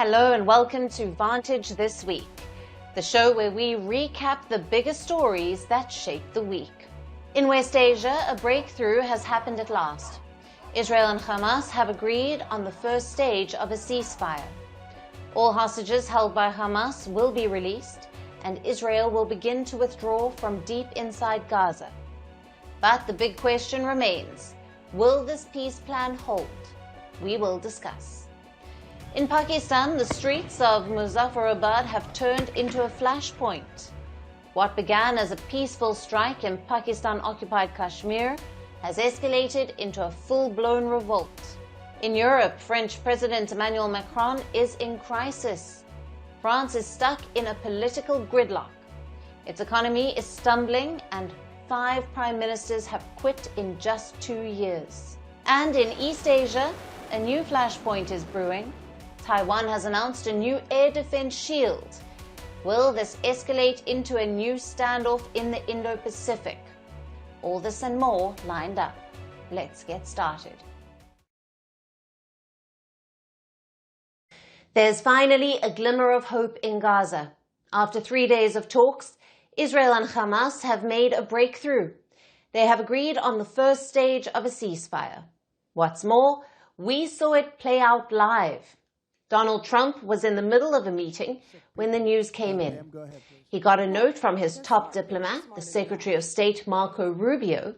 Hello and welcome to Vantage This Week, the show where we recap the biggest stories that shaped the week. In West Asia, a breakthrough has happened at last. Israel and Hamas have agreed on the first stage of a ceasefire. All hostages held by Hamas will be released, and Israel will begin to withdraw from deep inside Gaza. But the big question remains, will this peace plan hold? We will discuss. In Pakistan, the streets of Muzaffarabad have turned into a flashpoint. What began as a peaceful strike in Pakistan-occupied Kashmir has escalated into a full-blown revolt. In Europe, French President Emmanuel Macron is in crisis. France is stuck in a political gridlock. Its economy is stumbling, and 5 prime ministers have quit in just 2 years. And in East Asia, a new flashpoint is brewing. Taiwan has announced a new air defense shield. Will this escalate into a new standoff in the Indo-Pacific? All this and more lined up. Let's get started. There's finally a glimmer of hope in Gaza. After 3 days of talks, Israel and Hamas have made a breakthrough. They have agreed on the first stage of a ceasefire. What's more, we saw it play out live. Donald Trump was in the middle of a meeting when the news came in. He got a note from his top diplomat, the Secretary of State Marco Rubio.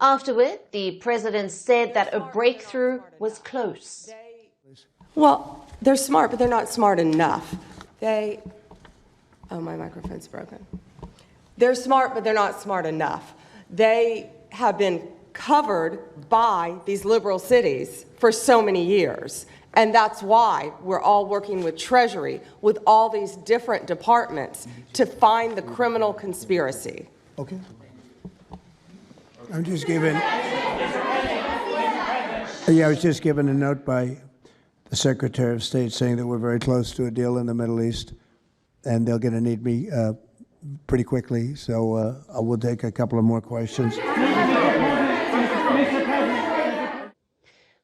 Afterward, the president said that a breakthrough was close. Well, they're smart, but they're not smart enough. Oh, my microphone's broken. They're smart, but they're not smart enough. They have been covered by these liberal cities for so many years. And that's why we're all working with Treasury, with all these different departments, to find the criminal conspiracy. Okay. I'm just given. I was just given a note by the Secretary of State saying that we're very close to a deal in the Middle East, and they're going to need me pretty quickly. So I will take a couple of more questions.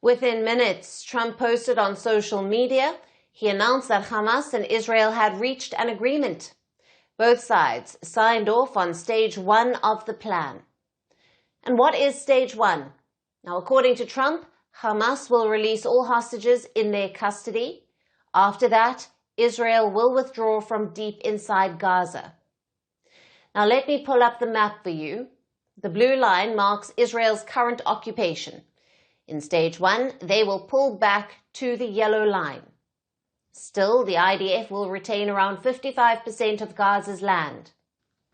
Within minutes, Trump posted on social media, he announced that Hamas and Israel had reached an agreement. Both sides signed off on stage 1 of the plan. And what is stage 1? Now, according to Trump, Hamas will release all hostages in their custody. After that, Israel will withdraw from deep inside Gaza. Now, let me pull up the map for you. The blue line marks Israel's current occupation. In stage 1, they will pull back to the yellow line. Still, the IDF will retain around 55% of Gaza's land.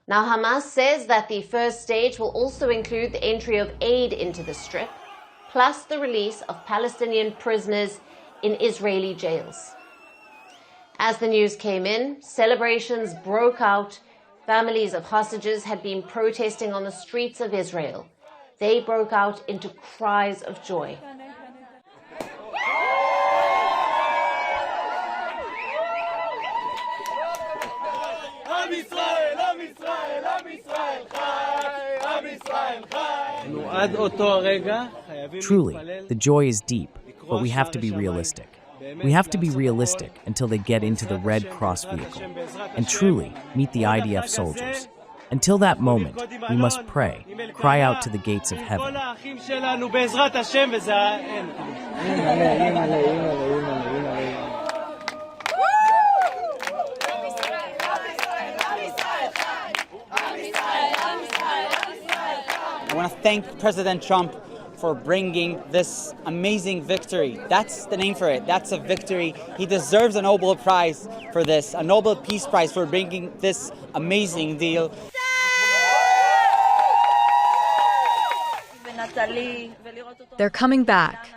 Now, Hamas says that the first stage will also include the entry of aid into the strip, plus the release of Palestinian prisoners in Israeli jails. As the news came in, celebrations broke out. Families of hostages had been protesting on the streets of Israel. They broke out into cries of joy. Truly, the joy is deep, but we have to be realistic. We have to be realistic until they get into the Red Cross vehicle and truly meet the IDF soldiers. Until that moment, we must pray, cry out to the gates of heaven. I want to thank President Trump for bringing this amazing victory. That's the name for it. That's a victory. He deserves a Nobel Prize for this, a Nobel Peace Prize for bringing this amazing deal. They're coming back.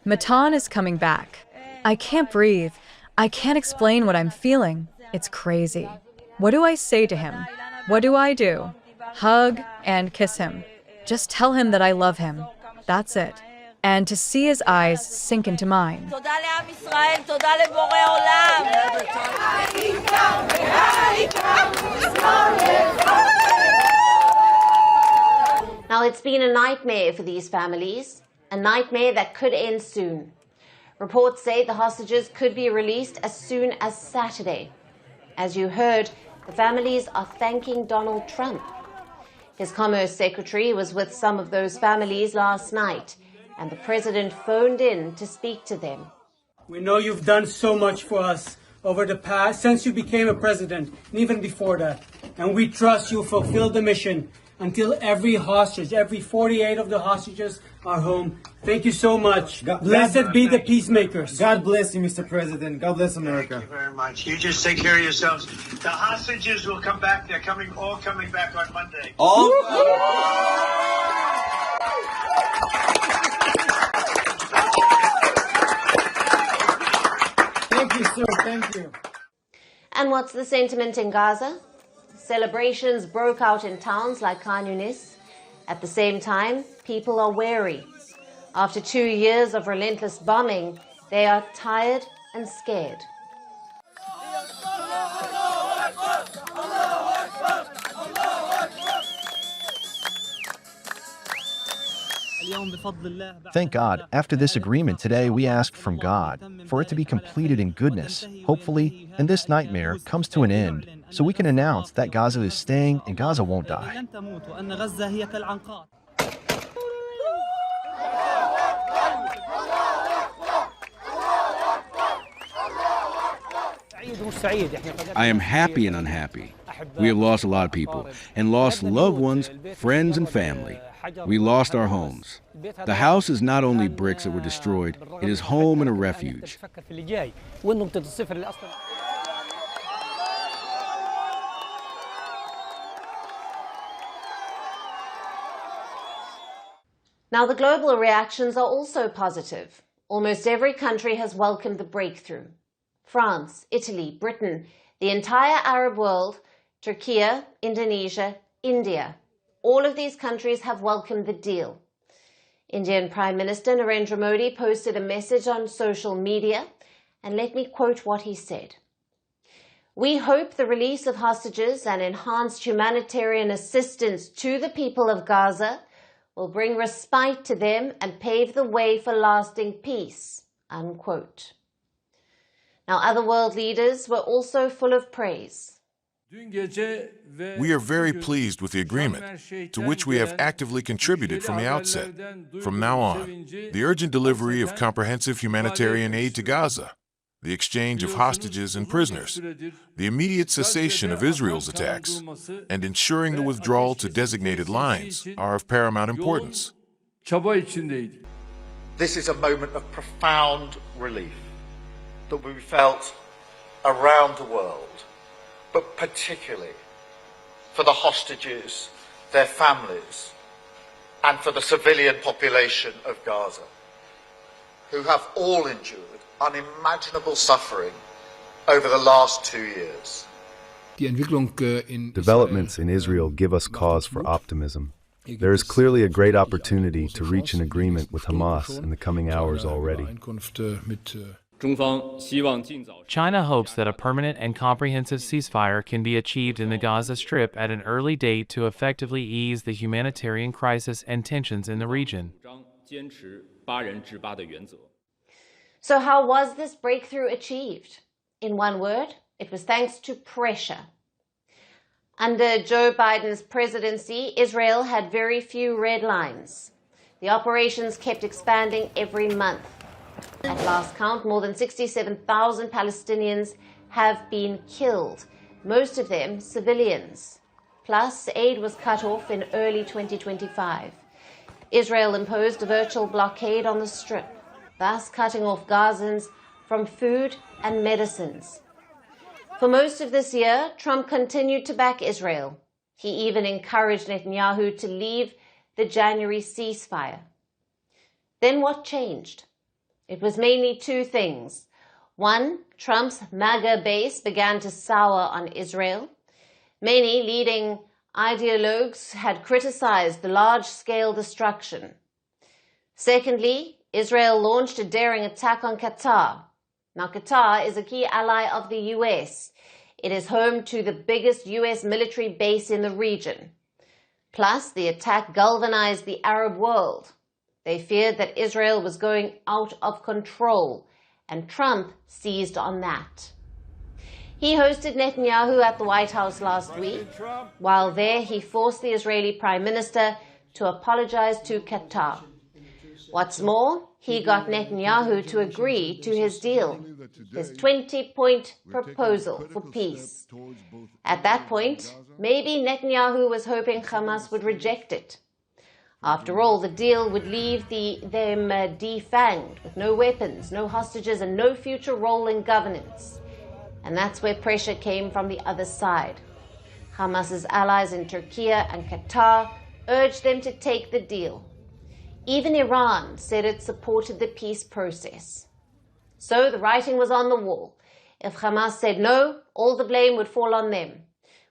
Matan is coming back. I can't breathe. I can't explain what I'm feeling. It's crazy. What do I say to him? What do I do? Hug and kiss him. Just tell him that I love him. That's it. And to see his eyes sink into mine. Now, it's been a nightmare for these families, a nightmare that could end soon. Reports say the hostages could be released as soon as Saturday. As you heard, the families are thanking Donald Trump. His Commerce Secretary was with some of those families last night, and the president phoned in to speak to them. We know you've done so much for us over the past, since you became a president, and even before that. And we trust you'll fulfill the mission until every hostage, every 48 of the hostages are home. Thank you so much. Blessed be the peacemakers. God bless you, Mr. President. God bless America. Thank you very much. You just take care of yourselves. The hostages will come back. They're all coming back on Monday. Thank you, sir. Thank you. And what's the sentiment in Gaza? Celebrations broke out in towns like Khan Yunis. At the same time, people are wary. After 2 years of relentless bombing, they are tired and scared. Thank God, after this agreement today, we ask from God for it to be completed in goodness, hopefully, and this nightmare comes to an end, so we can announce that Gaza is staying and Gaza won't die. I am happy and unhappy. We have lost a lot of people and lost loved ones, friends, and family. We lost our homes. The house is not only bricks that were destroyed, it is home and a refuge. Now, the global reactions are also positive. Almost every country has welcomed the breakthrough. France, Italy, Britain, the entire Arab world, Turkey, Indonesia, India. All of these countries have welcomed the deal. Indian Prime Minister Narendra Modi posted a message on social media, and let me quote what he said. "We hope the release of hostages and enhanced humanitarian assistance to the people of Gaza will bring respite to them and pave the way for lasting peace," unquote. Now, other world leaders were also full of praise. We are very pleased with the agreement, to which we have actively contributed from the outset. From now on, the urgent delivery of comprehensive humanitarian aid to Gaza, the exchange of hostages and prisoners, the immediate cessation of Israel's attacks, and ensuring the withdrawal to designated lines are of paramount importance. This is a moment of profound relief that we felt around the world, but particularly for the hostages, their families, and for the civilian population of Gaza, who have all endured unimaginable suffering over the last 2 years. Developments in Israel give us cause for optimism. There is clearly a great opportunity to reach an agreement with Hamas in the coming hours already. China hopes that a permanent and comprehensive ceasefire can be achieved in the Gaza Strip at an early date to effectively ease the humanitarian crisis and tensions in the region. So how was this breakthrough achieved? In one word, it was thanks to pressure. Under Joe Biden's presidency, Israel had very few red lines. The operations kept expanding every month. At last count, more than 67,000 Palestinians have been killed, most of them civilians. Plus, aid was cut off in early 2025. Israel imposed a virtual blockade on the Strip, thus cutting off Gazans from food and medicines. For most of this year, Trump continued to back Israel. He even encouraged Netanyahu to leave the January ceasefire. Then what changed? It was mainly two things. One, Trump's MAGA base began to sour on Israel. Many leading ideologues had criticized the large-scale destruction. Secondly, Israel launched a daring attack on Qatar. Now, Qatar is a key ally of the U.S. It is home to the biggest U.S. military base in the region. Plus, the attack galvanized the Arab world. They feared that Israel was going out of control, and Trump seized on that. He hosted Netanyahu at the White House last week. While there, he forced the Israeli Prime Minister to apologize to Qatar. What's more, he got Netanyahu to agree to his deal, his 20-point proposal for peace. At that point, maybe Netanyahu was hoping Hamas would reject it. After all, the deal would leave them defanged, with no weapons, no hostages, and no future role in governance. And that's where pressure came from the other side. Hamas's allies in Turkey and Qatar urged them to take the deal. Even Iran said it supported the peace process. So the writing was on the wall. If Hamas said no, all the blame would fall on them,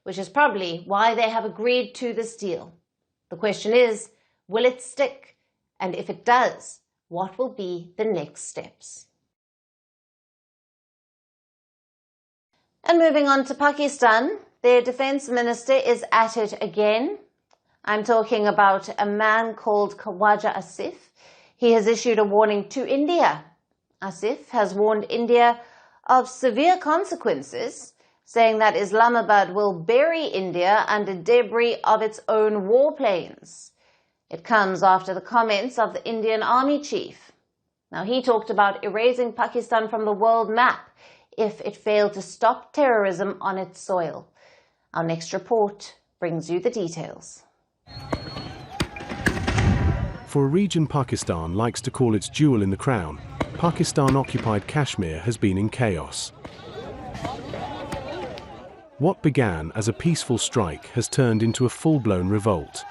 which is probably why they have agreed to this deal. The question is, will it stick? And if it does, what will be the next steps? And moving on to Pakistan, their defense minister is at it again. I'm talking about a man called Khawaja Asif. He has issued a warning to India. Asif has warned India of severe consequences, saying that Islamabad will bury India under debris of its own warplanes. It comes after the comments of the Indian Army chief. Now, he talked about erasing Pakistan from the world map if it failed to stop terrorism on its soil. Our next report brings you the details. For a region Pakistan likes to call its jewel in the crown, Pakistan-occupied Kashmir has been in chaos. What began as a peaceful strike has turned into a full-blown revolt.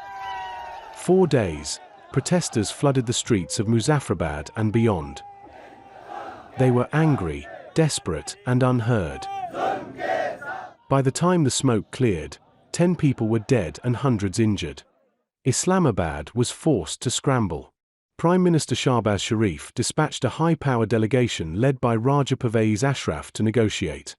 4 days, protesters flooded the streets of Muzaffarabad and beyond. They were angry, desperate, and unheard. By the time the smoke cleared, 10 people were dead and hundreds injured. Islamabad was forced to scramble. Prime Minister Shahbaz Sharif dispatched a high-power delegation led by Raja Pervez Ashraf to negotiate.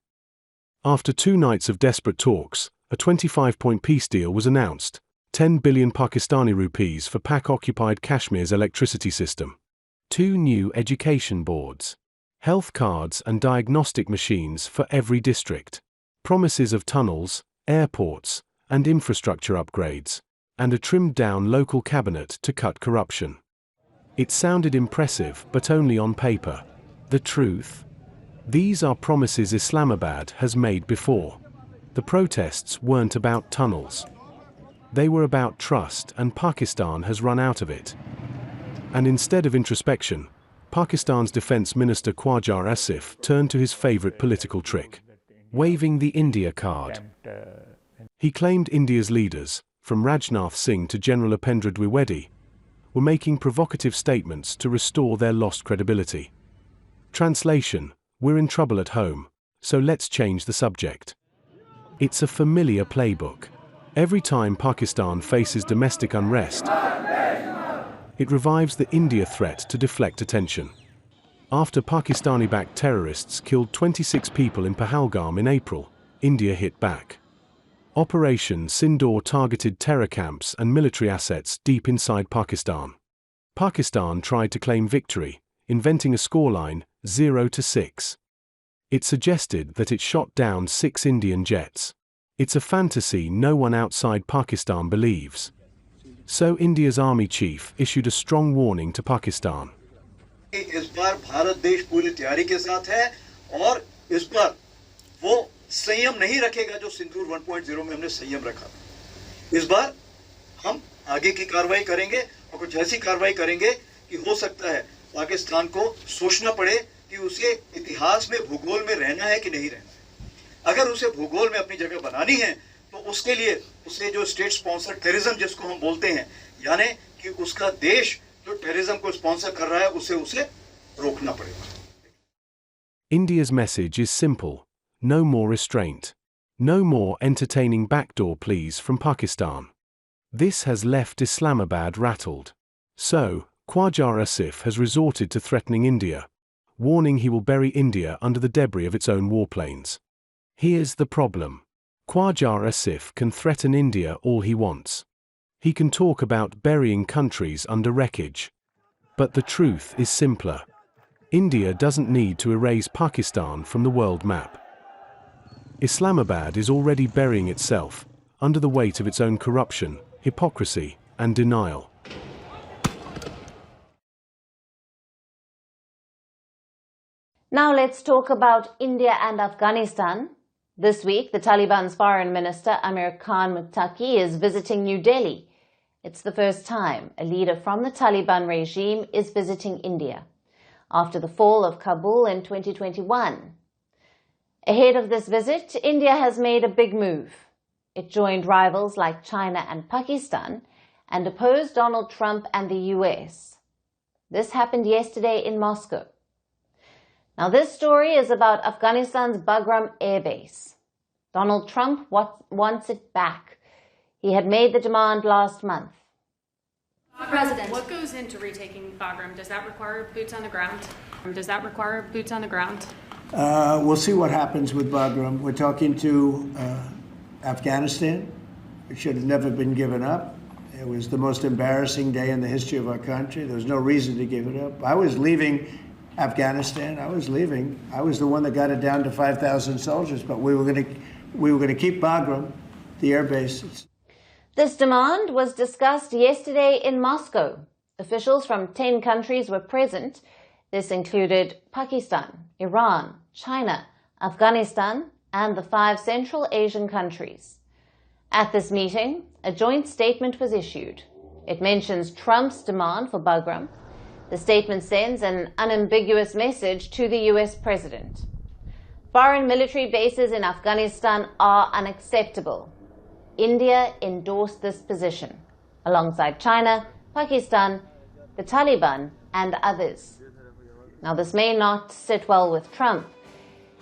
After 2 nights of desperate talks, a 25-point peace deal was announced, 10 billion Pakistani rupees for Pak-occupied Kashmir's electricity system. 2 new education boards. Health cards and diagnostic machines for every district. Promises of tunnels, airports, and infrastructure upgrades, and a trimmed-down local cabinet to cut corruption. It sounded impressive, but only on paper. The truth? These are promises Islamabad has made before. The protests weren't about tunnels. They were about trust, and Pakistan has run out of it. And instead of introspection, Pakistan's Defense Minister Khawaja Asif turned to his favorite political trick, waving the India card. He claimed India's leaders, from Rajnath Singh to General Upendra Dwivedi, were making provocative statements to restore their lost credibility. Translation: we're in trouble at home, so let's change the subject. It's a familiar playbook. Every time Pakistan faces domestic unrest, it revives the India threat to deflect attention. After Pakistani-backed terrorists killed 26 people in Pahalgam in April, India hit back. Operation Sindoor targeted terror camps and military assets deep inside Pakistan. Pakistan tried to claim victory, inventing a scoreline, 0-6. It suggested that it shot down 6 Indian jets. It's a fantasy no one outside Pakistan believes. So India's army chief issued a strong warning to Pakistan. इस बार भारत देश पूरी तैयारी के साथ है और इस बार वो संयम नहीं रखेगा जो सिंदूर 1.0 में हमने संयम रखा। इस बार हम आगे की कार्रवाई करेंगे और कुछ ऐसी कार्रवाई करेंगे कि हो सकता है पाकिस्तान को सोचना पड़े कि उसे इतिहास में भूगोल में रहना है कि नहीं रहना है। अगर उसे भूगोल में अपनी जगह बनानी है तो उसके लिए उसे जो स्टेट स्पॉन्सर टेररिज्म जिसको हम बोलते हैं, यानी कि उसका देश जो टेररिज्म को स्पॉन्सर कर रहा है उसे रोकना पड़ेगा। India's message is simple: no more restraint. No more entertaining backdoor pleas from Pakistan. This has left Islamabad rattled. So, Khawaja Asif has resorted to threatening India, warning he will bury India under the debris of its own warplanes. Here's the problem. Khawaja Asif can threaten India all he wants. He can talk about burying countries under wreckage. But the truth is simpler. India doesn't need to erase Pakistan from the world map. Islamabad is already burying itself under the weight of its own corruption, hypocrisy, and denial. Now let's talk about India and Afghanistan. This week, the Taliban's Foreign Minister Amir Muttaqi is visiting New Delhi. It's the first time a leader from the Taliban regime is visiting India, after the fall of Kabul in 2021. Ahead of this visit, India has made a big move. It joined rivals like China and Pakistan and opposed Donald Trump and the US. This happened yesterday in Moscow. Now, this story is about Afghanistan's Bagram air base. Donald Trump wants it back. He had made the demand last month. President, what goes into retaking Bagram? Does that require boots on the ground? We'll see what happens with Bagram. We're talking to Afghanistan. It should have never been given up. It was the most embarrassing day in the history of our country. There was no reason to give it up. I was leaving Afghanistan. I was the one that got it down to 5,000 soldiers, but we were going to keep Bagram, the air base. This demand was discussed yesterday in Moscow. Officials from 10 countries were present. This included Pakistan, Iran, China, Afghanistan, and the 5 Central Asian countries. At this meeting, a joint statement was issued. It mentions Trump's demand for Bagram. The statement sends an unambiguous message to the US president. Foreign military bases in Afghanistan are unacceptable. India endorsed this position, alongside China, Pakistan, the Taliban, and others. Now, this may not sit well with Trump.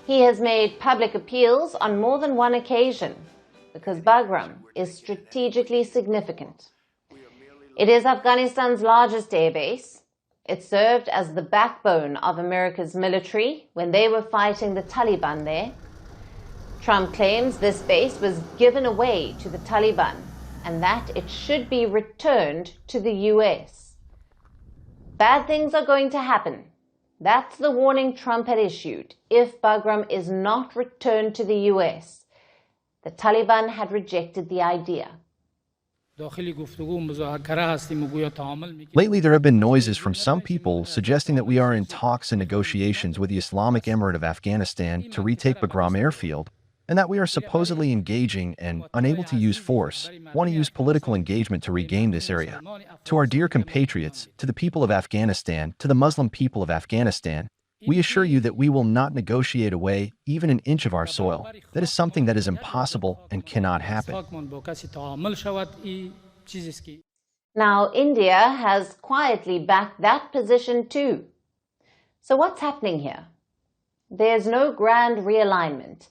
He has made public appeals on more than one occasion because Bagram is strategically significant. It is Afghanistan's largest airbase. It served as the backbone of America's military when they were fighting the Taliban there. Trump claims this base was given away to the Taliban and that it should be returned to the US. Bad things are going to happen. That's the warning Trump had issued if Bagram is not returned to the US. The Taliban had rejected the idea. Lately, there have been noises from some people suggesting that we are in talks and negotiations with the Islamic Emirate of Afghanistan to retake Bagram airfield, and that we are supposedly engaging and unable to use force, want to use political engagement to regain this area. To our dear compatriots, to the people of Afghanistan, to the Muslim people of Afghanistan, we assure you that we will not negotiate away even an inch of our soil. That is something that is impossible and cannot happen. Now, India has quietly backed that position too. So what's happening here? There's no grand realignment.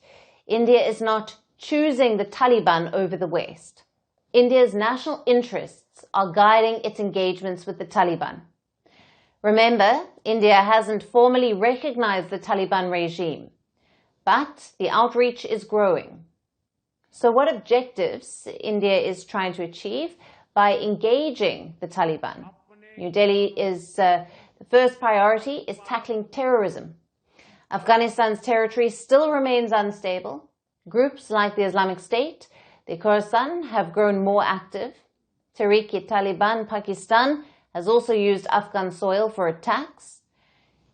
India is not choosing the Taliban over the West. India's national interests are guiding its engagements with the Taliban. Remember, India hasn't formally recognized the Taliban regime, but the outreach is growing. So what objectives India is trying to achieve by engaging the Taliban? New Delhi is the first priority is tackling terrorism. Afghanistan's territory still remains unstable. Groups like the Islamic State, the Khorasan, have grown more active. Tehrik-e-Taliban Pakistan has also used Afghan soil for attacks.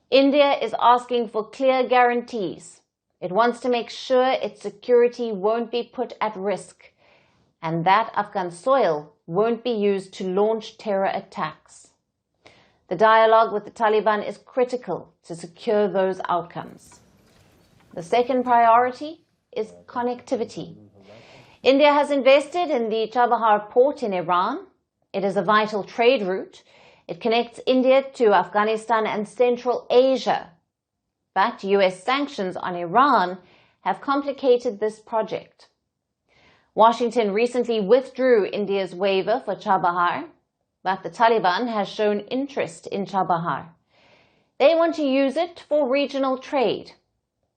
India is asking for clear guarantees. It wants to make sure its security won't be put at risk and that Afghan soil won't be used to launch terror attacks. The dialogue with the Taliban is critical to secure those outcomes. The second priority is connectivity. India has invested in the Chabahar port in Iran. It is a vital trade route. It connects India to Afghanistan and Central Asia. But US sanctions on Iran have complicated this project. Washington recently withdrew India's waiver for Chabahar, but the Taliban has shown interest in Chabahar. They want to use it for regional trade.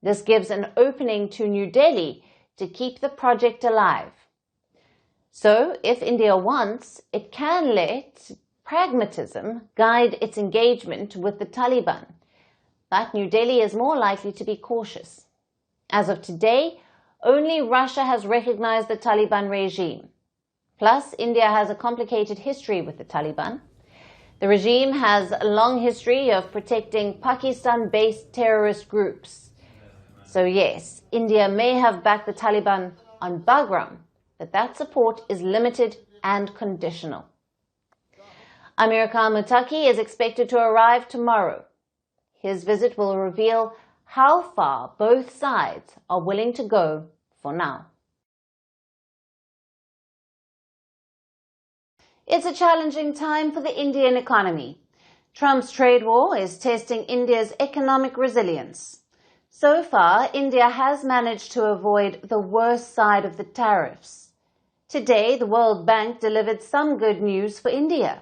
This gives an opening to New Delhi to keep the project alive. So, if India wants, it can let pragmatism guide its engagement with the Taliban. But New Delhi is more likely to be cautious. As of today, only Russia has recognized the Taliban regime. Plus, India has a complicated history with the Taliban. The regime has a long history of protecting Pakistan-based terrorist groups. So yes, India may have backed the Taliban on Bagram, but that support is limited and conditional. Amir Muttaqi is expected to arrive tomorrow. His visit will reveal how far both sides are willing to go for now. It's a challenging time for the Indian economy. Trump's trade war is testing India's economic resilience. So far, India has managed to avoid the worst side of the tariffs. Today, the World Bank delivered some good news for India.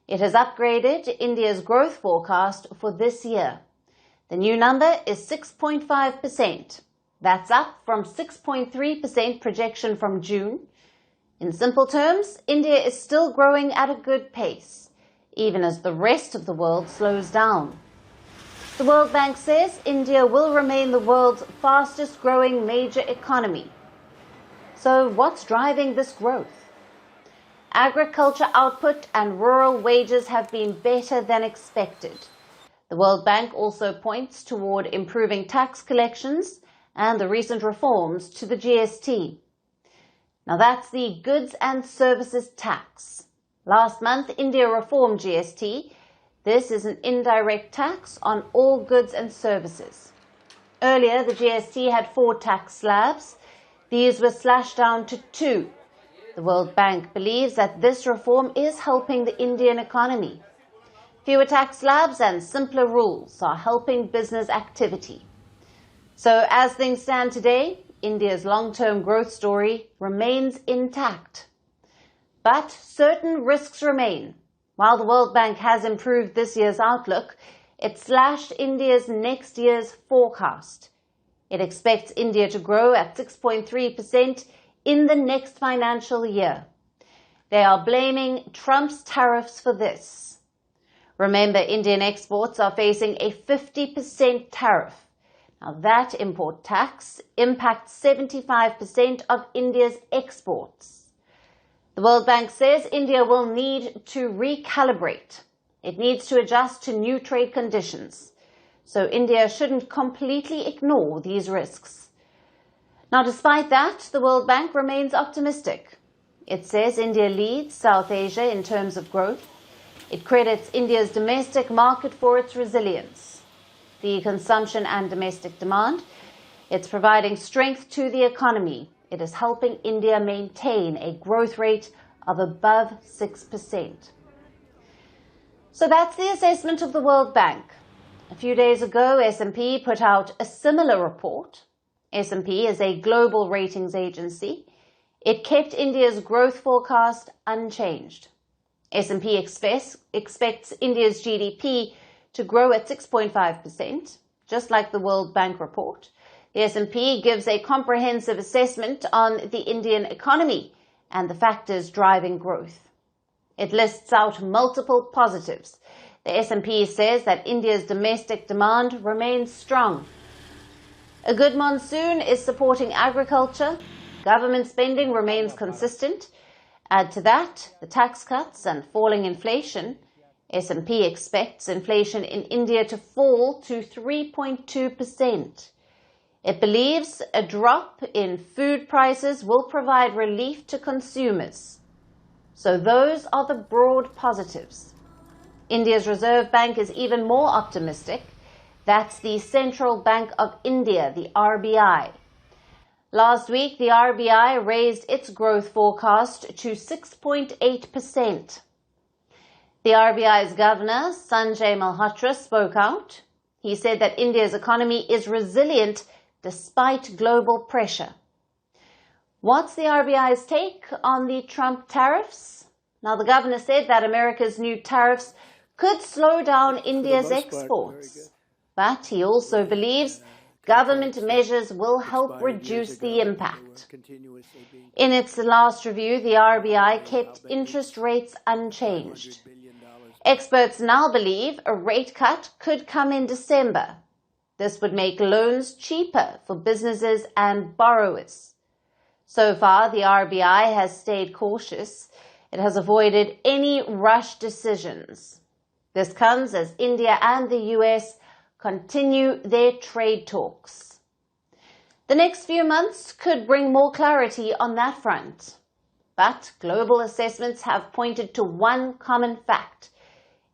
It has upgraded India's growth forecast for this year. The new number is 6.5%. That's up from 6.3% projection from June. In simple terms, India is still growing at a good pace, even as the rest of the world slows down. The World Bank says India will remain the world's fastest growing major economy. So what's driving this growth? Agriculture output and rural wages have been better than expected. The World Bank also points toward improving tax collections and the recent reforms to the GST. Now that's the goods and services tax. Last month, India reformed GST. This is an indirect tax on all goods and services. Earlier, the GST had 4 tax slabs. These were slashed down to 2. The World Bank believes that this reform is helping the Indian economy. Fewer tax slabs and simpler rules are helping business activity. So as things stand today, India's long-term growth story remains intact. But certain risks remain. While the World Bank has improved this year's outlook, it slashed India's next year's forecast. It expects India to grow at 6.3% in the next financial year. They are blaming Trump's tariffs for this. Remember, Indian exports are facing a 50% tariff. Now that import tax impacts 75% of India's exports. The World Bank says India will need to recalibrate. It needs to adjust to new trade conditions. So India shouldn't completely ignore these risks. Now, despite that, the World Bank remains optimistic. It says India leads South Asia in terms of growth. It credits India's domestic market for its resilience. The consumption and domestic demand, it's providing strength to the economy. It is helping India maintain a growth rate of above 6%. So that's the assessment of the World Bank. A few days ago, S&P put out a similar report. S&P is a global ratings agency. It kept India's growth forecast unchanged. S&P expects India's GDP to grow at 6.5%, just like the World Bank report. The S&P gives a comprehensive assessment on the Indian economy and the factors driving growth. It lists out multiple positives. The S&P says that India's domestic demand remains strong. A good monsoon is supporting agriculture. Government spending remains consistent. Add to that the tax cuts and falling inflation. S&P expects inflation in India to fall to 3.2%. It believes a drop in food prices will provide relief to consumers. So those are the broad positives. India's Reserve Bank is even more optimistic. That's the Central Bank of India, the RBI. Last week, the RBI raised its growth forecast to 6.8%. The RBI's governor, Sanjay Malhotra, spoke out. He said that India's economy is resilient despite global pressure. What's the RBI's take on the Trump tariffs? Now, the governor said that America's new tariffs could slow down India's exports. But he also believes government measures will help reduce the impact. In its last review, the RBI kept interest rates unchanged. Experts now believe a rate cut could come in December. This would make loans cheaper for businesses and borrowers. So far, the RBI has stayed cautious. It has avoided any rushed decisions. This comes as India and the US continue their trade talks. The next few months could bring more clarity on that front. But global assessments have pointed to one common fact.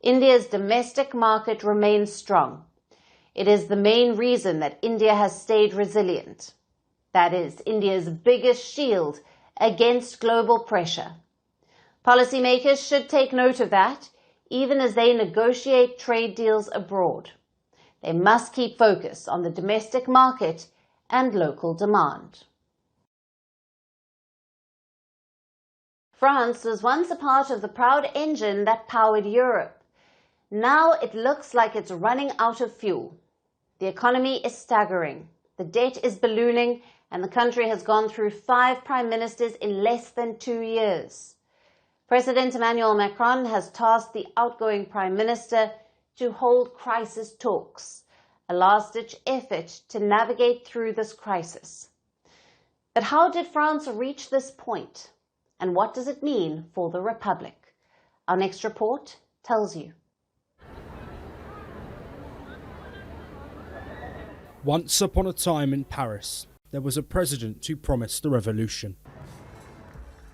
India's domestic market remains strong. It is the main reason that India has stayed resilient. That is India's biggest shield against global pressure. Policymakers should take note of that, even as they negotiate trade deals abroad. They must keep focus on the domestic market and local demand. France was once a part of the proud engine that powered Europe. Now it looks like it's running out of fuel. The economy is staggering, the debt is ballooning, and the country has gone through 5 prime ministers in less than 2 years. President Emmanuel Macron has tasked the outgoing prime minister to hold crisis talks, a last-ditch effort to navigate through this crisis. But how did France reach this point? And what does it mean for the Republic? Our next report tells you. Once upon a time in Paris, there was a president who promised a revolution.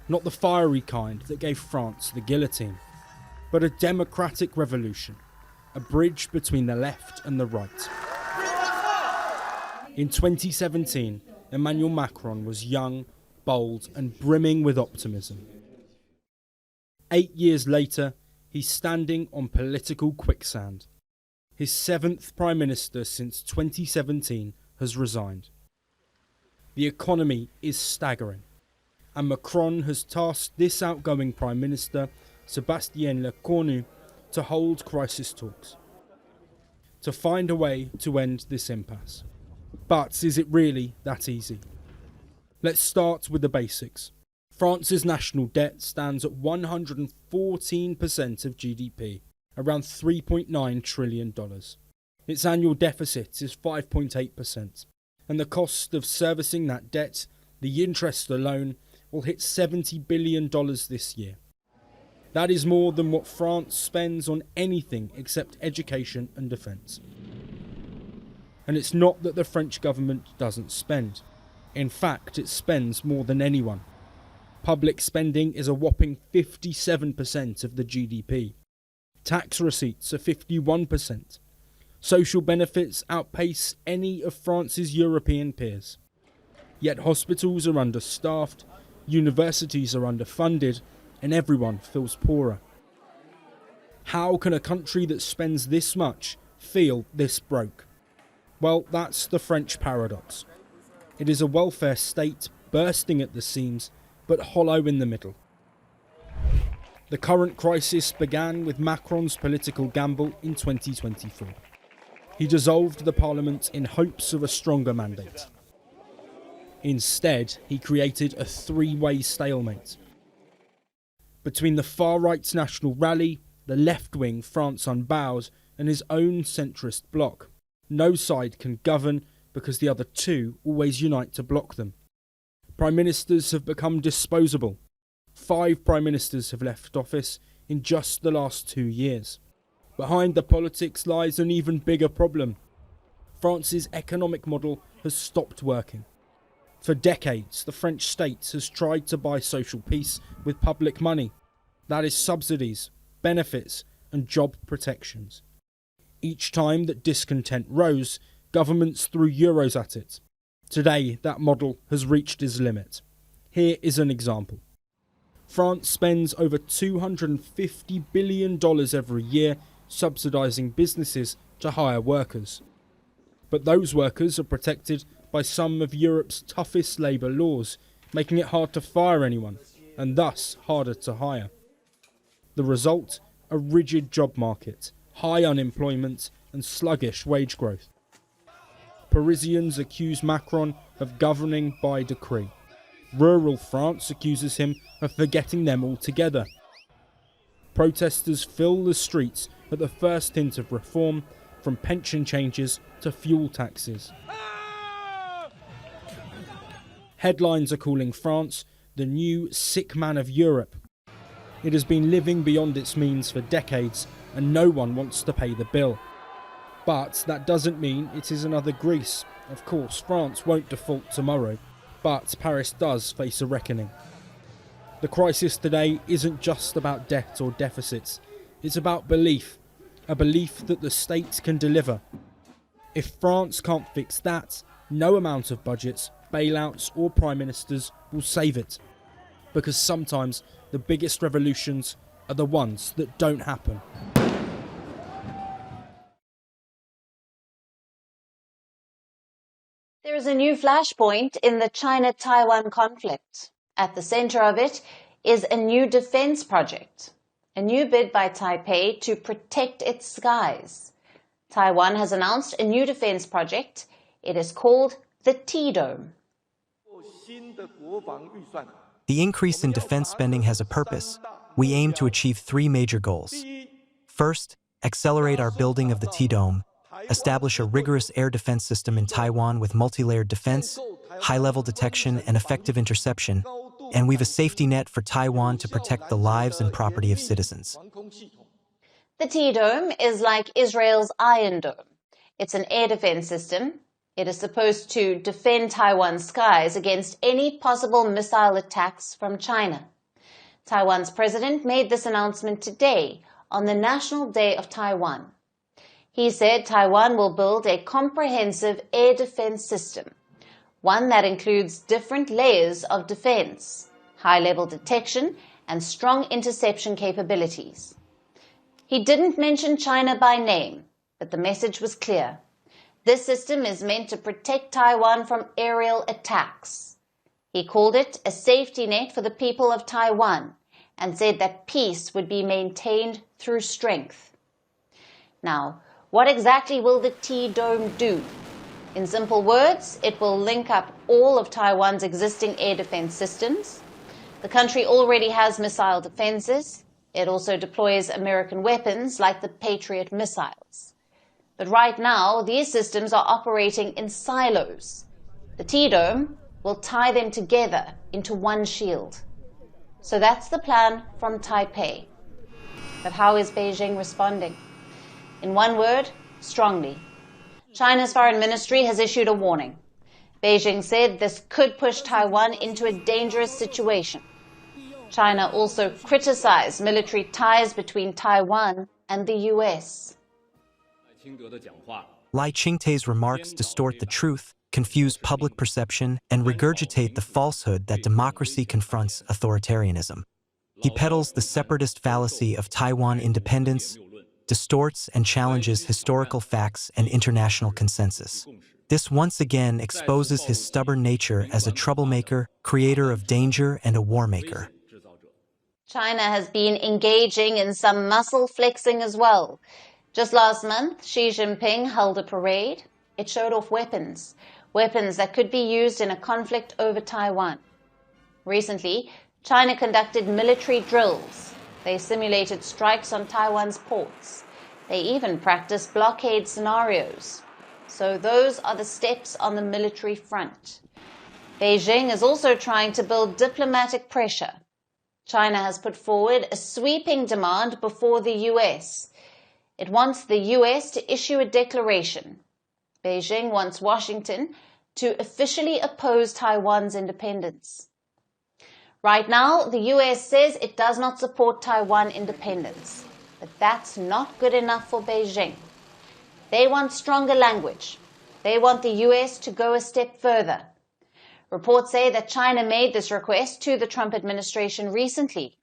Not the fiery kind that gave France the guillotine, but a democratic revolution, a bridge between the left and the right. In 2017, Emmanuel Macron was young, bold and brimming with optimism. 8 years later, he's standing on political quicksand. His 7th Prime Minister since 2017 has resigned. The economy is staggering, and Macron has tasked this outgoing Prime Minister, Sébastien Lecornu, to hold crisis talks, to find a way to end this impasse. But is it really that easy? Let's start with the basics. France's national debt stands at 114% of GDP, around $3.9 trillion. Its annual deficit is 5.8%, and the cost of servicing that debt, the interest alone, will hit $70 billion this year. That is more than what France spends on anything except education and defence. And it's not that the French government doesn't spend. In fact, it spends more than anyone. Public spending is a whopping 57% of the GDP. Tax receipts are 51%. Social benefits outpace any of France's European peers. Yet hospitals are understaffed, universities are underfunded, and everyone feels poorer. How can a country that spends this much feel this broke? Well, that's the French paradox. It is a welfare state bursting at the seams, but hollow in the middle. The current crisis began with Macron's political gamble in 2024. He dissolved the parliament in hopes of a stronger mandate. Instead, he created a 3-way stalemate. Between the far-right National Rally, the left-wing France Unveils, and his own centrist bloc, no side can govern because the other two always unite to block them. Prime ministers have become disposable. 5 prime ministers have left office in just the last 2 years. Behind the politics lies an even bigger problem. France's economic model has stopped working. For decades, the French state has tried to buy social peace with public money. That is subsidies, benefits, and job protections. Each time that discontent rose, governments threw euros at it. Today, that model has reached its limit. Here is an example. France spends over $250 billion every year subsidising businesses to hire workers. But those workers are protected by some of Europe's toughest labour laws, making it hard to fire anyone, and thus harder to hire. The result? A rigid job market, high unemployment, and sluggish wage growth. Parisians accuse Macron of governing by decree. Rural France accuses him of forgetting them altogether. Protesters fill the streets at the first hint of reform, from pension changes to fuel taxes. Headlines are calling France the new sick man of Europe. It has been living beyond its means for decades, and no one wants to pay the bill. But that doesn't mean it is another Greece. Of course, France won't default tomorrow, but Paris does face a reckoning. The crisis today isn't just about debt or deficits. It's about belief, a belief that the state can deliver. If France can't fix that, no amount of budgets, bailouts or prime ministers will save it. Because sometimes the biggest revolutions are the ones that don't happen. There is a new flashpoint in the China-Taiwan conflict. At the center of it is a new defense project, a new bid by Taipei to protect its skies. Taiwan has announced a new defense project. It is called the T-Dome. The increase in defense spending has a purpose. We aim to achieve three major goals. First, accelerate our building of the T-Dome, establish a rigorous air defense system in Taiwan with multi-layered defense, high-level detection, and effective interception, and weave a safety net for Taiwan to protect the lives and property of citizens. The T-Dome is like Israel's Iron Dome. It's an air defense system. It is supposed to defend Taiwan's skies against any possible missile attacks from China. Taiwan's president made this announcement today on the National Day of Taiwan. He said Taiwan will build a comprehensive air defense system, one that includes different layers of defense, high-level detection, and strong interception capabilities. He didn't mention China by name, but the message was clear. This system is meant to protect Taiwan from aerial attacks. He called it a safety net for the people of Taiwan and said that peace would be maintained through strength. Now, what exactly will the T-Dome do? In simple words, it will link up all of Taiwan's existing air defense systems. The country already has missile defenses. It also deploys American weapons like the Patriot missiles. But right now, these systems are operating in silos. The T-Dome will tie them together into one shield. So that's the plan from Taipei. But how is Beijing responding? In one word, strongly. China's foreign ministry has issued a warning. Beijing said this could push Taiwan into a dangerous situation. China also criticized military ties between Taiwan and the U.S. Lai Ching-te's remarks distort the truth, confuse public perception, and regurgitate the falsehood that democracy confronts authoritarianism. He peddles the separatist fallacy of Taiwan independence, distorts and challenges historical facts and international consensus. This once again exposes his stubborn nature as a troublemaker, creator of danger, and a war maker. China has been engaging in some muscle flexing as well. Just last month, Xi Jinping held a parade. It showed off weapons that could be used in a conflict over Taiwan. Recently, China conducted military drills. They simulated strikes on Taiwan's ports. They even practiced blockade scenarios. So those are the steps on the military front. Beijing is also trying to build diplomatic pressure. China has put forward a sweeping demand before the U.S. It wants the U.S. to issue a declaration. Beijing wants Washington to officially oppose Taiwan's independence. Right now, the U.S. says it does not support Taiwan independence. But that's not good enough for Beijing. They want stronger language. They want the U.S. to go a step further. Reports say that China made this request to the Trump administration recently.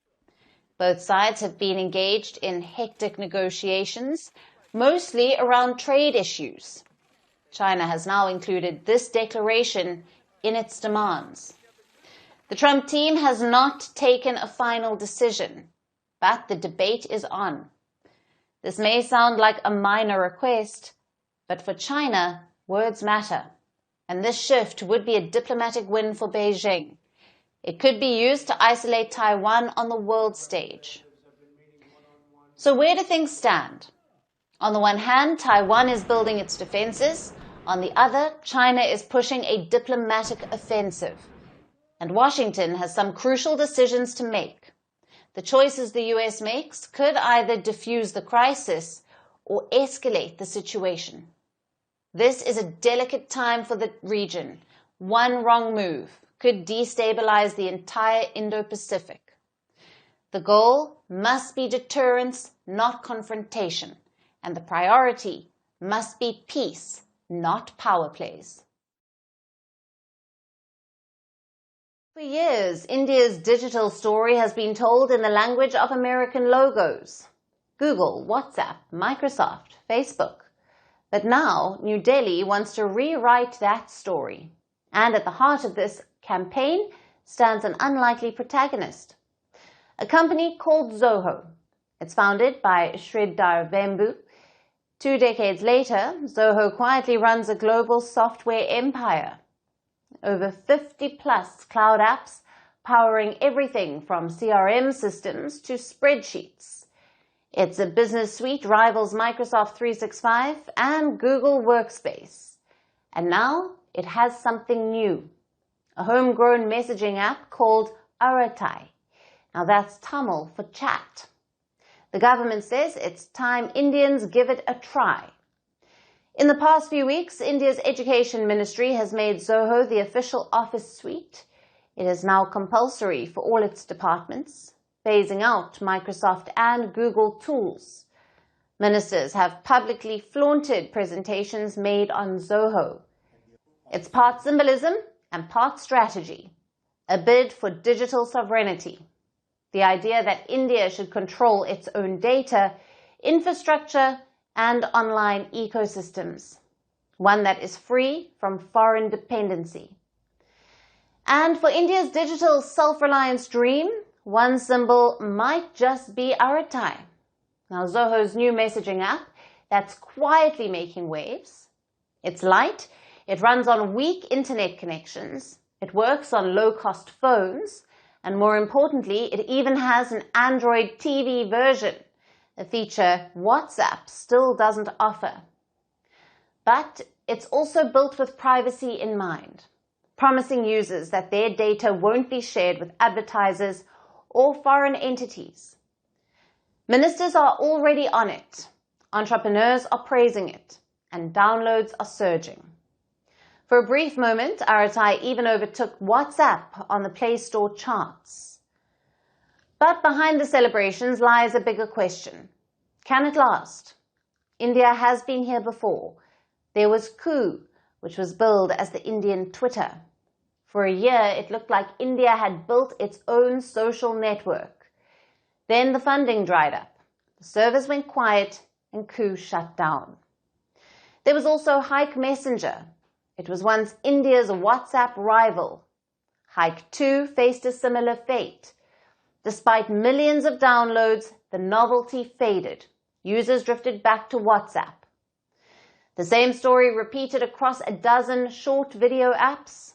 Both sides have been engaged in hectic negotiations, mostly around trade issues. China has now included this declaration in its demands. The Trump team has not taken a final decision, but the debate is on. This may sound like a minor request, but for China, words matter. And this shift would be a diplomatic win for Beijing. It could be used to isolate Taiwan on the world stage. So where do things stand? On the one hand, Taiwan is building its defenses. On the other, China is pushing a diplomatic offensive. And Washington has some crucial decisions to make. The choices the US makes could either defuse the crisis or escalate the situation. This is a delicate time for the region. One wrong move could destabilize the entire Indo-Pacific. The goal must be deterrence, not confrontation, and the priority must be peace, not power plays. For years, India's digital story has been told in the language of American logos. Google, WhatsApp, Microsoft, Facebook. But now, New Delhi wants to rewrite that story. And at the heart of this campaign stands an unlikely protagonist. A company called Zoho. It's founded by Sridhar Vembu. 2 decades later, Zoho quietly runs a global software empire. Over 50-plus cloud apps powering everything from CRM systems to spreadsheets. Its business suite rivals Microsoft 365 and Google Workspace. And now it has something new, a homegrown messaging app called Aratai. Now that's Tamil for chat. The government says it's time Indians give it a try. In the past few weeks, India's Education Ministry has made Zoho the official office suite. It is now compulsory for all its departments, phasing out Microsoft and Google tools. Ministers have publicly flaunted presentations made on Zoho. It's part symbolism and part strategy, a bid for digital sovereignty. The idea that India should control its own data, infrastructure, and online ecosystems, one that is free from foreign dependency. And for India's digital self-reliance dream, one symbol might just be Aratai. Now, Zoho's new messaging app that's quietly making waves. It's light, it runs on weak internet connections, it works on low-cost phones, and more importantly, it even has an Android TV version, a feature WhatsApp still doesn't offer. But it's also built with privacy in mind, promising users that their data won't be shared with advertisers or foreign entities. Ministers are already on it, entrepreneurs are praising it, and downloads are surging. For a brief moment, Aratai even overtook WhatsApp on the Play Store charts. But behind the celebrations lies a bigger question. Can it last? India has been here before. There was Coup, which was billed as the Indian Twitter. For a year, it looked like India had built its own social network. Then the funding dried up. The servers went quiet and Coup shut down. There was also Hike Messenger. It was once India's WhatsApp rival. Hike 2 faced a similar fate. Despite millions of downloads, the novelty faded. Users drifted back to WhatsApp. The same story repeated across a dozen short video apps.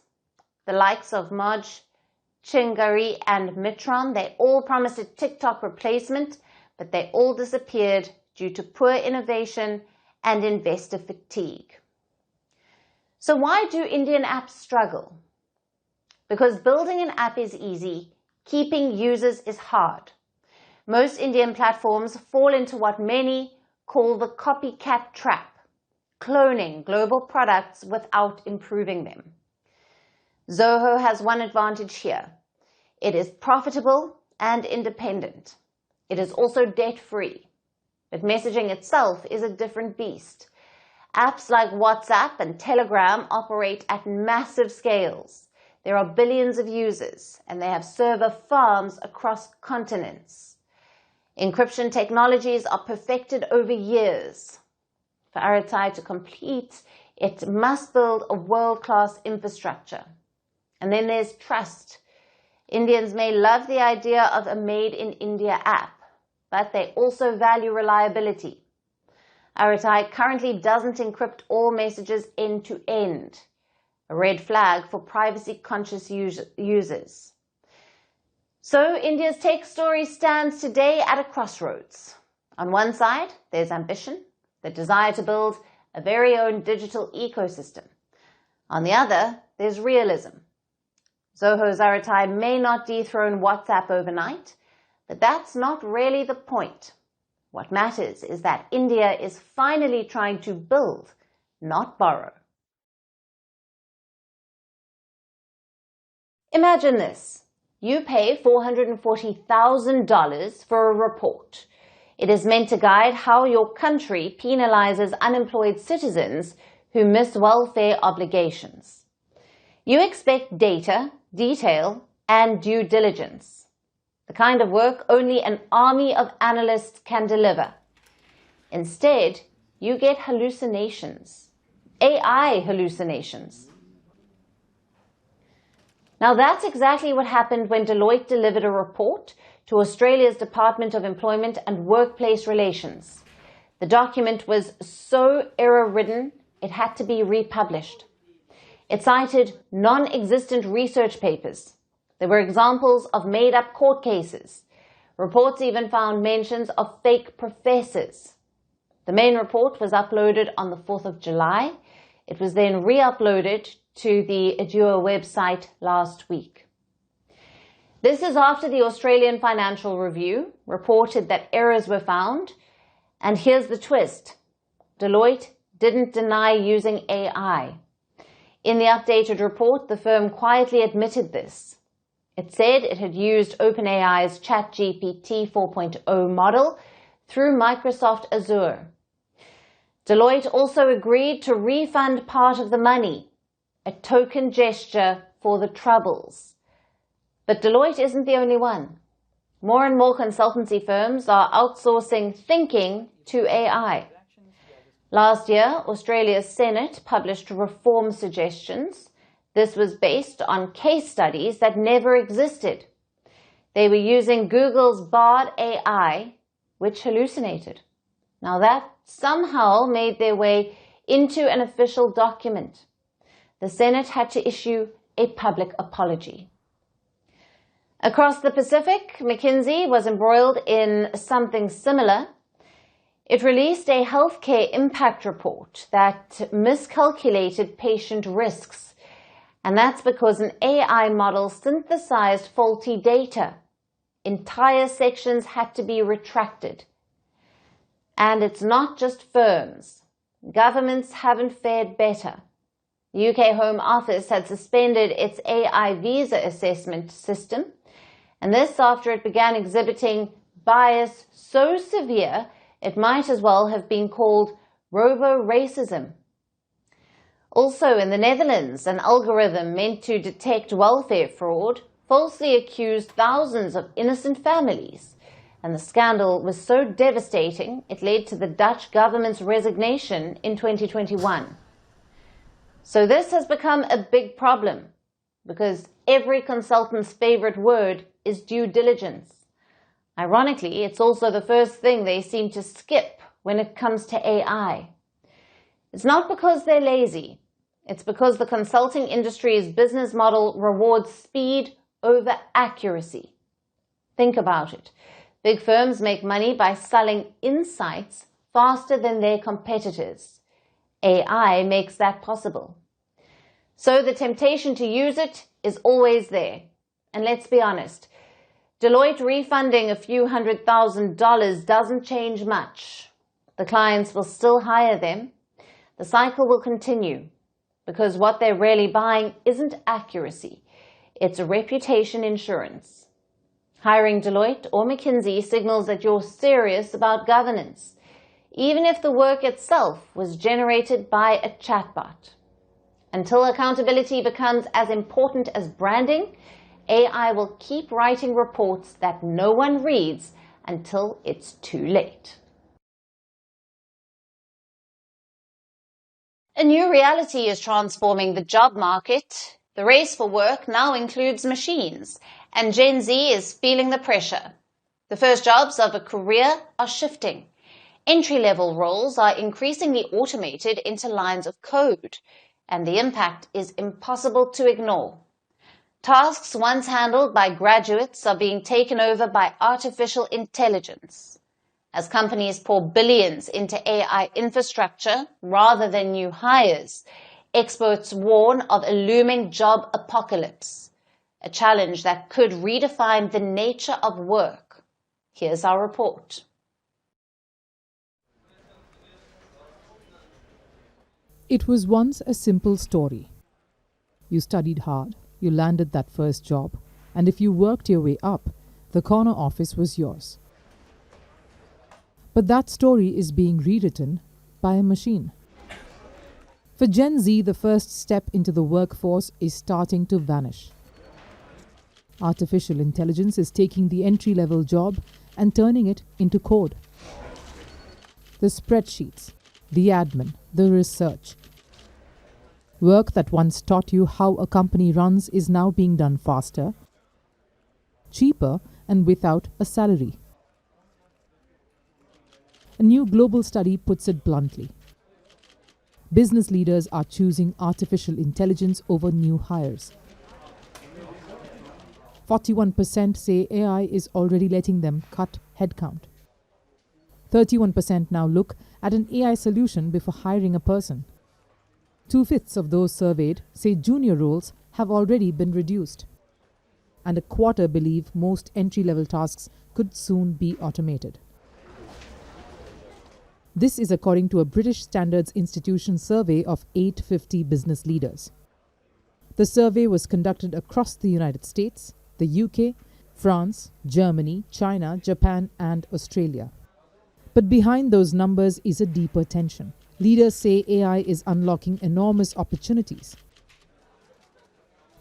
The likes of Moj, Chingari, and Mitron, they all promised a TikTok replacement, but they all disappeared due to poor innovation and investor fatigue. So why do Indian apps struggle? Because building an app is easy, keeping users is hard. Most Indian platforms fall into what many call the copycat trap, cloning global products without improving them. Zoho has one advantage here. It is profitable and independent. It is also debt-free. But messaging itself is a different beast. Apps like WhatsApp and Telegram operate at massive scales. There are billions of users, and they have server farms across continents. Encryption technologies are perfected over years. For Aratai to compete, it must build a world-class infrastructure. And then there's trust. Indians may love the idea of a made-in-India app, but they also value reliability. Aratai currently doesn't encrypt all messages end-to-end, a red flag for privacy-conscious users. So India's tech story stands today at a crossroads. On one side, there's ambition, the desire to build a very own digital ecosystem. On the other, there's realism. Zoho Zaratai may not dethrone WhatsApp overnight, but that's not really the point. What matters is that India is finally trying to build, not borrow. Imagine this. You pay $440,000 for a report. It is meant to guide how your country penalizes unemployed citizens who miss welfare obligations. You expect data, detail, and due diligence. The kind of work only an army of analysts can deliver. Instead, you get hallucinations, AI hallucinations. Now that's exactly what happened when Deloitte delivered a report to Australia's Department of Employment and Workplace Relations. The document was so error-ridden, it had to be republished. It cited non-existent research papers. There were examples of made-up court cases. Reports even found mentions of fake professors. The main report was uploaded on the 4th of July. It was then re-uploaded to the Adua website last week. This is after the Australian Financial Review reported that errors were found. And here's the twist. Deloitte didn't deny using AI. In the updated report, the firm quietly admitted this. It said it had used OpenAI's ChatGPT 4.0 model through Microsoft Azure. Deloitte also agreed to refund part of the money, a token gesture for the troubles. But Deloitte isn't the only one. More and more consultancy firms are outsourcing thinking to AI. Last year, Australia's Senate published reform suggestions. This was based on case studies that never existed. They were using Google's Bard AI, which hallucinated. Now that somehow made their way into an official document. The Senate had to issue a public apology. Across the Pacific, McKinsey was embroiled in something similar. It released a healthcare impact report that miscalculated patient risks. And that's because an AI model synthesized faulty data. Entire sections had to be retracted. And it's not just firms. Governments haven't fared better. The UK Home Office had suspended its AI visa assessment system, and this after it began exhibiting bias so severe it might as well have been called robo-racism. Also in the Netherlands, an algorithm meant to detect welfare fraud falsely accused thousands of innocent families, and the scandal was so devastating it led to the Dutch government's resignation in 2021. So this has become a big problem because every consultant's favorite word is due diligence. Ironically, it's also the first thing they seem to skip when it comes to AI. It's not because they're lazy. It's because the consulting industry's business model rewards speed over accuracy. Think about it. Big firms make money by selling insights faster than their competitors. AI makes that possible. So the temptation to use it is always there. And let's be honest, Deloitte refunding a few $100,000 doesn't change much. The clients will still hire them. The cycle will continue because what they're really buying isn't accuracy. It's a reputation insurance. Hiring Deloitte or McKinsey signals that you're serious about governance, even if the work itself was generated by a chatbot. Until accountability becomes as important as branding, AI will keep writing reports that no one reads until it's too late. A new reality is transforming the job market. The race for work now includes machines, and Gen Z is feeling the pressure. The first jobs of a career are shifting. Entry-level roles are increasingly automated into lines of code, and the impact is impossible to ignore. Tasks once handled by graduates are being taken over by artificial intelligence. As companies pour billions into AI infrastructure rather than new hires, experts warn of a looming job apocalypse, a challenge that could redefine the nature of work. Here's our report. It was once a simple story. You studied hard, you landed that first job, and if you worked your way up, the corner office was yours. But that story is being rewritten by a machine. For Gen Z, the first step into the workforce is starting to vanish. Artificial intelligence is taking the entry-level job and turning it into code. The spreadsheets, the admin, the research. Work that once taught you how a company runs is now being done faster, cheaper, and without a salary. A new global study puts it bluntly. Business leaders are choosing artificial intelligence over new hires. 41% say AI is already letting them cut headcount. 31% now look at an AI solution before hiring a person. 2/5 of those surveyed say junior roles have already been reduced. And a quarter believe most entry-level tasks could soon be automated. This is according to a British Standards Institution survey of 850 business leaders. The survey was conducted across the United States, the UK, France, Germany, China, Japan, and Australia. But behind those numbers is a deeper tension. Leaders say AI is unlocking enormous opportunities.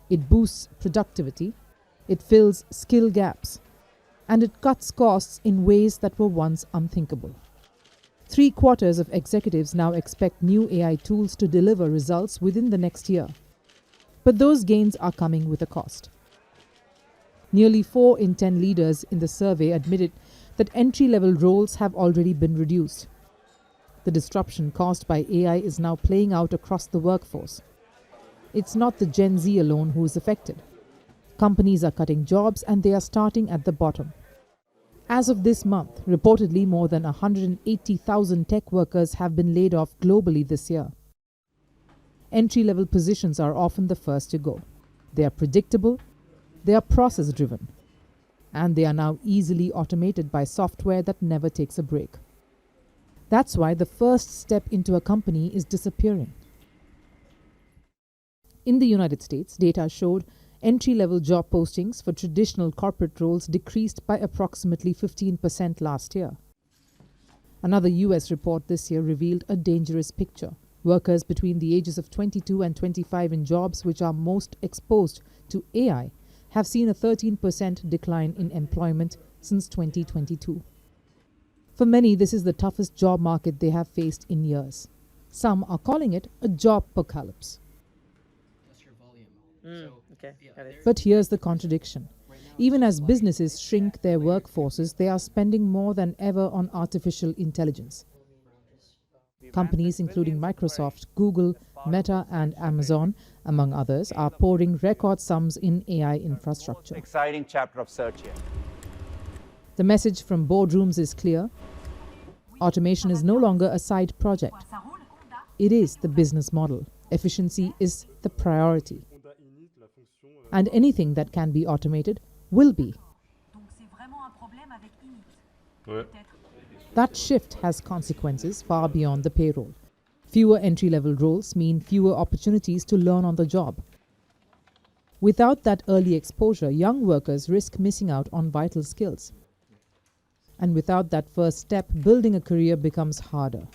It boosts productivity, it fills skill gaps, and it cuts costs in ways that were once unthinkable. 3/4 of executives now expect new AI tools to deliver results within the next year. But those gains are coming with a cost. Nearly 4 in 10 leaders in the survey admitted that entry-level roles have already been reduced. The disruption caused by AI is now playing out across the workforce. It's not the Gen Z alone who is affected. Companies are cutting jobs and they are starting at the bottom. As of this month, reportedly more than 180,000 tech workers have been laid off globally this year. Entry-level positions are often the first to go. They are predictable, they are process-driven, and they are now easily automated by software that never takes a break. That's why the first step into a company is disappearing. In the United States, data showed entry-level job postings for traditional corporate roles decreased by approximately 15% last year. Another US report this year revealed a dangerous picture. Workers between the ages of 22 and 25 in jobs which are most exposed to AI have seen a 13% decline in employment since 2022. For many, this is the toughest job market they have faced in years. Some are calling it a job apocalypse. But here's the contradiction. Even as businesses shrink their workforces, they are spending more than ever on artificial intelligence. Companies including Microsoft, Google, Meta, and Amazon, among others, are pouring record sums in AI infrastructure. Exciting chapter of search here. The message from boardrooms is clear. Automation is no longer a side project. It is the business model. Efficiency is the priority. And anything that can be automated will be. That shift has consequences far beyond the payroll. Fewer entry-level roles mean fewer opportunities to learn on the job. Without that early exposure, young workers risk missing out on vital skills. And without that first step, building a career becomes harder.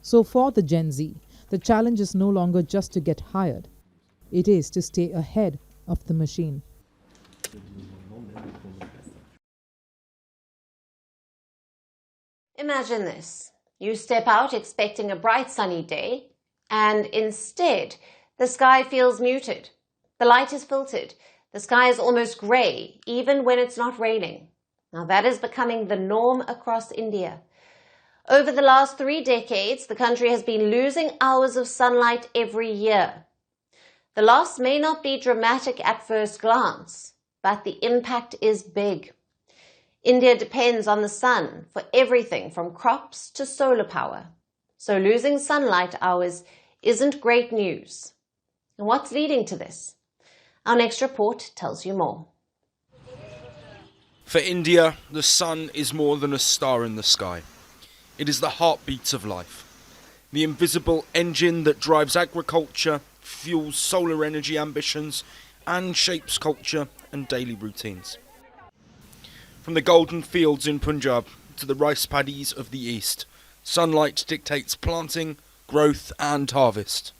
So for the Gen Z, the challenge is no longer just to get hired. It is to stay ahead of the machine. Imagine this. You step out expecting a bright sunny day, and instead, the sky feels muted. The light is filtered. The sky is almost grey, even when it's not raining. Now that is becoming the norm across India. Over the last 3 decades, the country has been losing hours of sunlight every year. The loss may not be dramatic at first glance, but the impact is big. India depends on the sun for everything from crops to solar power. So losing sunlight hours isn't great news. And what's leading to this? Our next report tells you more. For India, the sun is more than a star in the sky. It is the heartbeat of life. The invisible engine that drives agriculture, fuels solar energy ambitions, and shapes culture and daily routines. From the golden fields in Punjab to the rice paddies of the east, sunlight dictates planting, growth and harvest.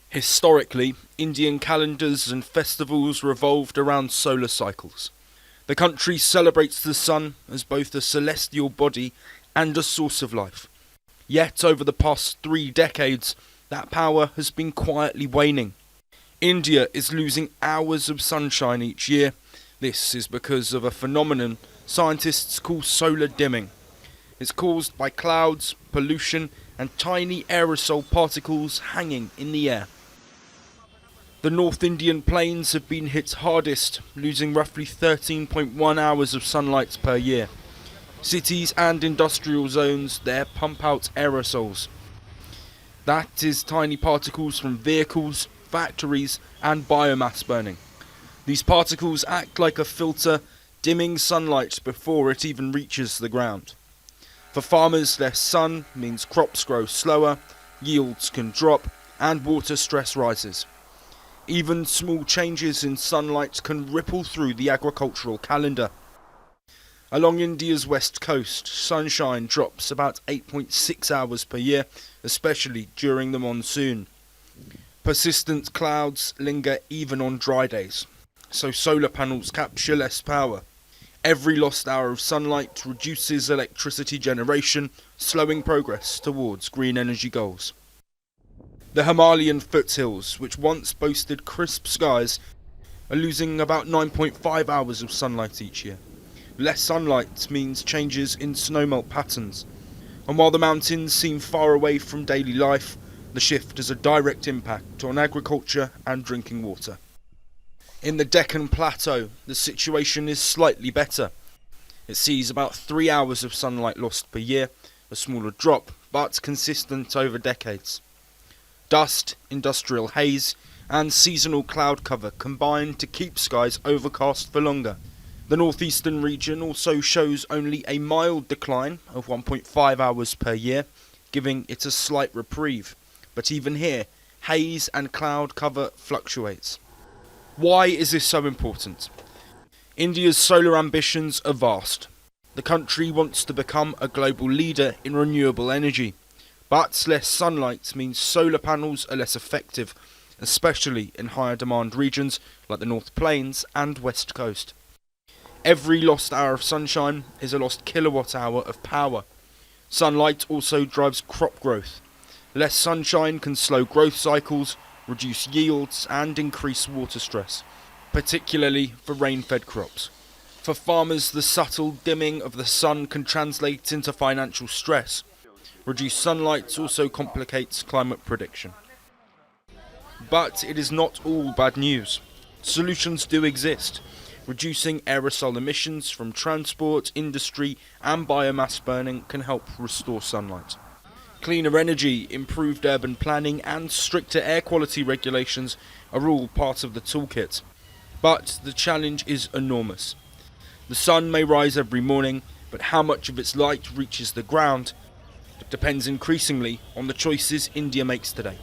Historically, Indian calendars and festivals revolved around solar cycles. The country celebrates the sun as both a celestial body and a source of life. Yet over the past 3 decades, that power has been quietly waning. India is losing hours of sunshine each year. This is because of a phenomenon scientists call solar dimming. It's caused by clouds, pollution, and tiny aerosol particles hanging in the air. The North Indian plains have been hit hardest, losing roughly 13.1 hours of sunlight per year. Cities and industrial zones there pump out aerosols. That is tiny particles from vehicles, factories and biomass burning. These particles act like a filter, dimming sunlight before it even reaches the ground. For farmers, less sun means crops grow slower, yields can drop and water stress rises. Even small changes in sunlight can ripple through the agricultural calendar. Along India's west coast, sunshine drops about 8.6 hours per year, especially during the monsoon. Persistent clouds linger even on dry days, so solar panels capture less power. Every lost hour of sunlight reduces electricity generation, slowing progress towards green energy goals. The Himalayan foothills, which once boasted crisp skies, are losing about 9.5 hours of sunlight each year. Less sunlight means changes in snowmelt patterns, and while the mountains seem far away from daily life, the shift has a direct impact on agriculture and drinking water. In the Deccan Plateau, the situation is slightly better. It sees about 3 hours of sunlight lost per year, a smaller drop, but consistent over decades. Dust, industrial haze, and seasonal cloud cover combine to keep skies overcast for longer. The northeastern region also shows only a mild decline of 1.5 hours per year, giving it a slight reprieve. But even here, haze and cloud cover fluctuates. Why is this so important? India's solar ambitions are vast. The country wants to become a global leader in renewable energy. But less sunlight means solar panels are less effective, especially in higher demand regions like the North Plains and West Coast. Every lost hour of sunshine is a lost kilowatt hour of power. Sunlight also drives crop growth. Less sunshine can slow growth cycles, reduce yields and increase water stress, particularly for rain-fed crops. For farmers, the subtle dimming of the sun can translate into financial stress. Reduced sunlight also complicates climate prediction. But it is not all bad news. Solutions do exist. Reducing aerosol emissions from transport, industry and biomass burning can help restore sunlight. Cleaner energy, improved urban planning and stricter air quality regulations are all part of the toolkit. But the challenge is enormous. The sun may rise every morning, but how much of its light reaches the ground depends increasingly on the choices India makes today.